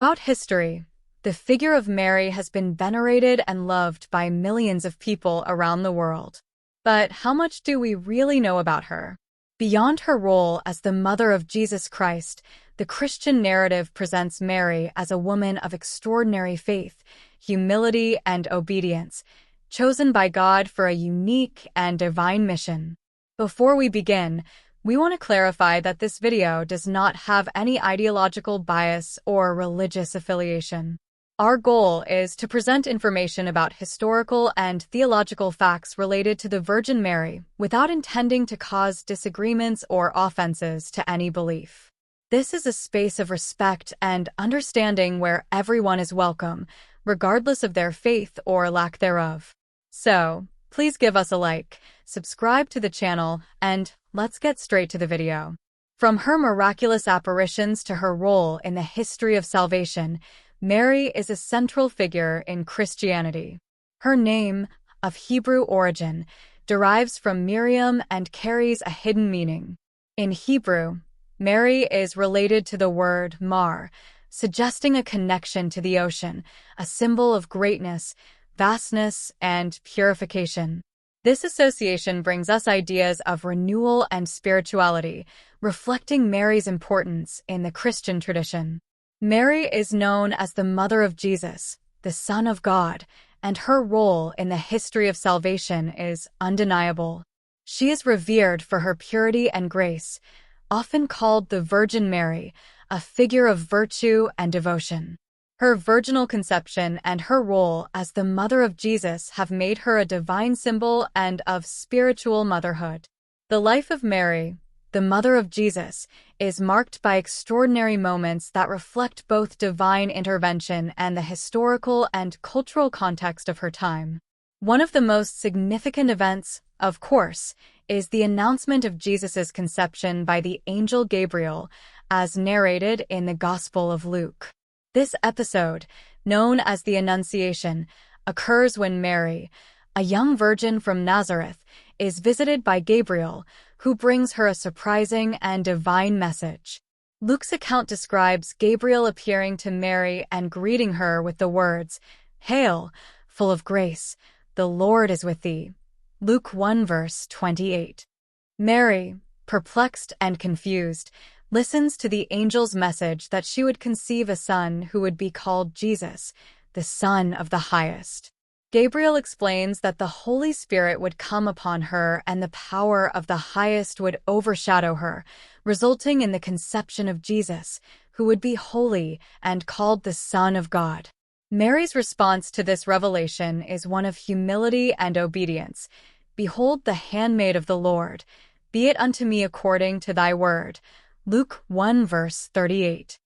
Throughout history, the figure of Mary has been venerated and loved by millions of people around the world. But how much do we really know about her? Beyond her role as the mother of Jesus Christ, the Christian narrative presents Mary as a woman of extraordinary faith, humility, and obedience, chosen by God for a unique and divine mission. Before we begin, we want to clarify that this video does not have any ideological bias or religious affiliation. Our goal is to present information about historical and theological facts related to the Virgin Mary without intending to cause disagreements or offenses to any belief. This is a space of respect and understanding where everyone is welcome, regardless of their faith or lack thereof. So, please give us a like, subscribe to the channel, and let's get straight to the video. From her miraculous apparitions to her role in the history of salvation, Mary is a central figure in Christianity. Her name, of Hebrew origin, derives from Miriam and carries a hidden meaning. In Hebrew, Mary is related to the word mar, suggesting a connection to the ocean, a symbol of greatness, vastness, and purification. This association brings us ideas of renewal and spirituality, reflecting Mary's importance in the Christian tradition. Mary is known as the Mother of Jesus, the Son of God, and her role in the history of salvation is undeniable. She is revered for her purity and grace, often called the Virgin Mary, a figure of virtue and devotion. Her virginal conception and her role as the Mother of Jesus have made her a divine symbol and of spiritual motherhood. The life of Mary, the Mother of Jesus, is marked by extraordinary moments that reflect both divine intervention and the historical and cultural context of her time. One of the most significant events, of course, is the announcement of Jesus' conception by the angel Gabriel, as narrated in the Gospel of Luke. This episode, known as the Annunciation, occurs when Mary, a young virgin from Nazareth, is visited by Gabriel, who brings her a surprising and divine message. Luke's account describes Gabriel appearing to Mary and greeting her with the words, "Hail, full of grace, the Lord is with thee." Luke 1 verse 28. Mary, perplexed and confused, listens to the angel's message that she would conceive a son who would be called Jesus, the Son of the Highest. Gabriel explains that the Holy Spirit would come upon her and the power of the Highest would overshadow her, resulting in the conception of Jesus, who would be holy and called the Son of God. Mary's response to this revelation is one of humility and obedience. "Behold the handmaid of the Lord, be it unto me according to thy word." Luke 1 verse 38.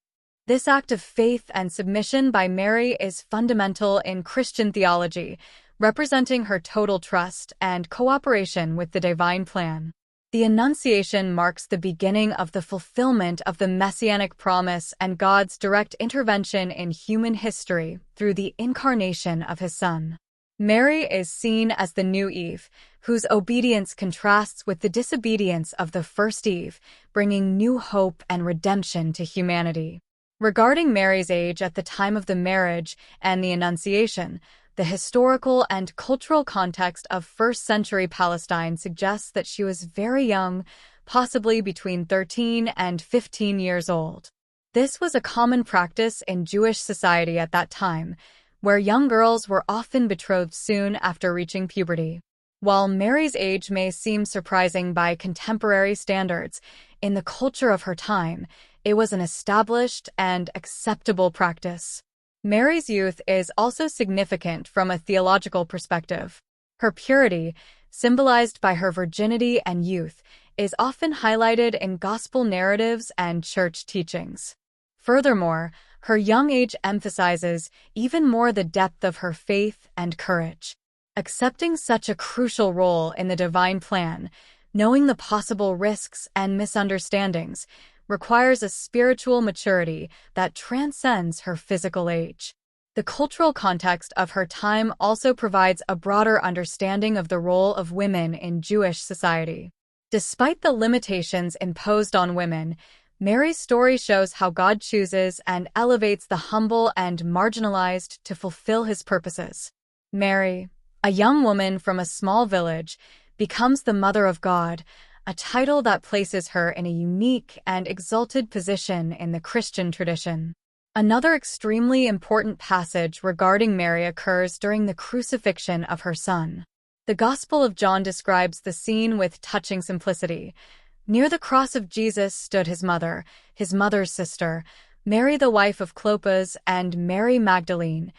This act of faith and submission by Mary is fundamental in Christian theology, representing her total trust and cooperation with the divine plan. The Annunciation marks the beginning of the fulfillment of the messianic promise and God's direct intervention in human history through the incarnation of his Son. Mary is seen as the new Eve, whose obedience contrasts with the disobedience of the first Eve, bringing new hope and redemption to humanity. Regarding Mary's age at the time of the marriage and the Annunciation, the historical and cultural context of first-century Palestine suggests that she was very young, possibly between 13 and 15 years old. This was a common practice in Jewish society at that time, where young girls were often betrothed soon after reaching puberty. While Mary's age may seem surprising by contemporary standards, in the culture of her time, it was an established and acceptable practice. Mary's youth is also significant from a theological perspective. Her purity, symbolized by her virginity and youth, is often highlighted in gospel narratives and church teachings. Furthermore, her young age emphasizes even more the depth of her faith and courage. Accepting such a crucial role in the divine plan, knowing the possible risks and misunderstandings, requires a spiritual maturity that transcends her physical age. The cultural context of her time also provides a broader understanding of the role of women in Jewish society. Despite the limitations imposed on women, Mary's story shows how God chooses and elevates the humble and marginalized to fulfill his purposes. Mary, a young woman from a small village, becomes the Mother of God, a title that places her in a unique and exalted position in the Christian tradition. Another extremely important passage regarding Mary occurs during the crucifixion of her son. The Gospel of John describes the scene with touching simplicity. Near the cross of Jesus stood his mother's sister, Mary the wife of Clopas, and Mary Magdalene.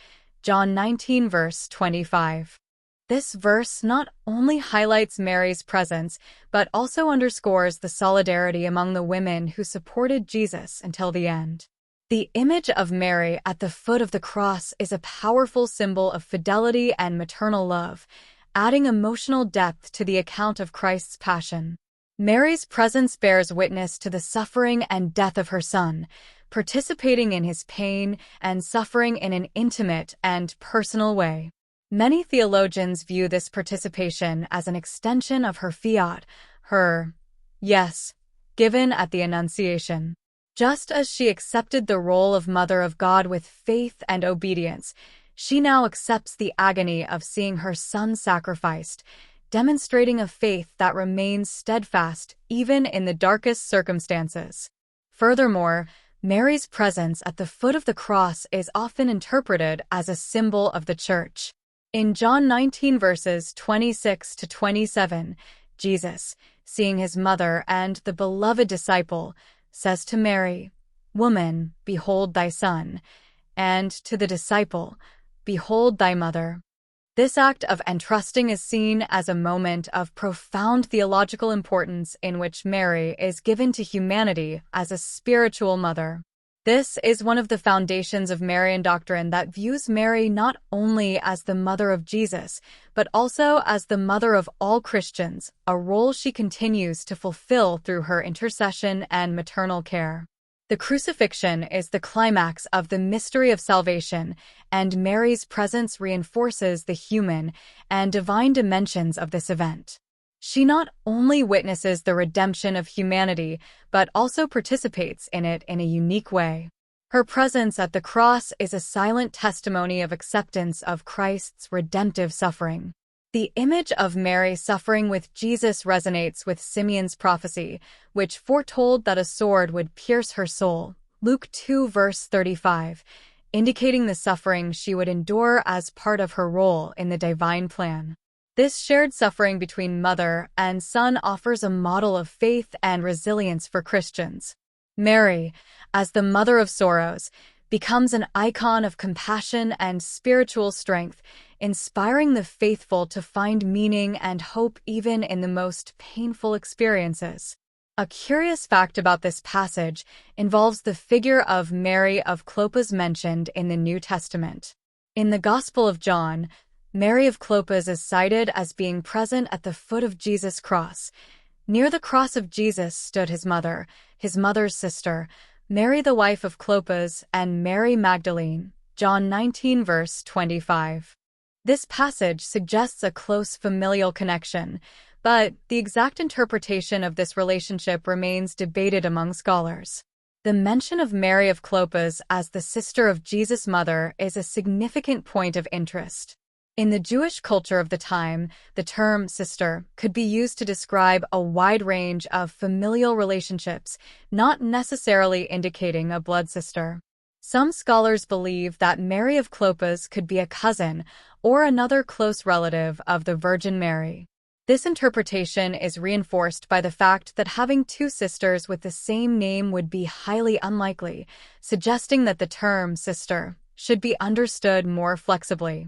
John 19 verse 25. This verse not only highlights Mary's presence, but also underscores the solidarity among the women who supported Jesus until the end. The image of Mary at the foot of the cross is a powerful symbol of fidelity and maternal love, adding emotional depth to the account of Christ's passion. Mary's presence bears witness to the suffering and death of her son, participating in his pain and suffering in an intimate and personal way. Many theologians view this participation as an extension of her fiat, her yes, given at the Annunciation. Just as she accepted the role of Mother of God with faith and obedience, she now accepts the agony of seeing her son sacrificed, demonstrating a faith that remains steadfast even in the darkest circumstances. Furthermore, Mary's presence at the foot of the cross is often interpreted as a symbol of the Church. In John 19 verses 26 to 27, Jesus, seeing his mother and the beloved disciple, says to Mary, "Woman, behold thy son," and to the disciple, "Behold thy mother." This act of entrusting is seen as a moment of profound theological importance in which Mary is given to humanity as a spiritual mother. This is one of the foundations of Marian doctrine that views Mary not only as the mother of Jesus, but also as the mother of all Christians, a role she continues to fulfill through her intercession and maternal care. The crucifixion is the climax of the mystery of salvation, and Mary's presence reinforces the human and divine dimensions of this event. She not only witnesses the redemption of humanity, but also participates in it in a unique way. Her presence at the cross is a silent testimony of acceptance of Christ's redemptive suffering. The image of Mary suffering with Jesus resonates with Simeon's prophecy, which foretold that a sword would pierce her soul, Luke 2 verse 35, indicating the suffering she would endure as part of her role in the divine plan. This shared suffering between mother and son offers a model of faith and resilience for Christians. Mary, as the mother of sorrows, becomes an icon of compassion and spiritual strength, inspiring the faithful to find meaning and hope even in the most painful experiences. A curious fact about this passage involves the figure of Mary of Clopas mentioned in the New Testament. In the Gospel of John, Mary of Clopas is cited as being present at the foot of Jesus' cross. Near the cross of Jesus stood his mother's sister, Mary the wife of Clopas, and Mary Magdalene, John 19 verse 25. This passage suggests a close familial connection, but the exact interpretation of this relationship remains debated among scholars. The mention of Mary of Clopas as the sister of Jesus' mother is a significant point of interest. In the Jewish culture of the time, the term sister could be used to describe a wide range of familial relationships, not necessarily indicating a blood sister. Some scholars believe that Mary of Clopas could be a cousin or another close relative of the Virgin Mary. This interpretation is reinforced by the fact that having two sisters with the same name would be highly unlikely, suggesting that the term sister should be understood more flexibly.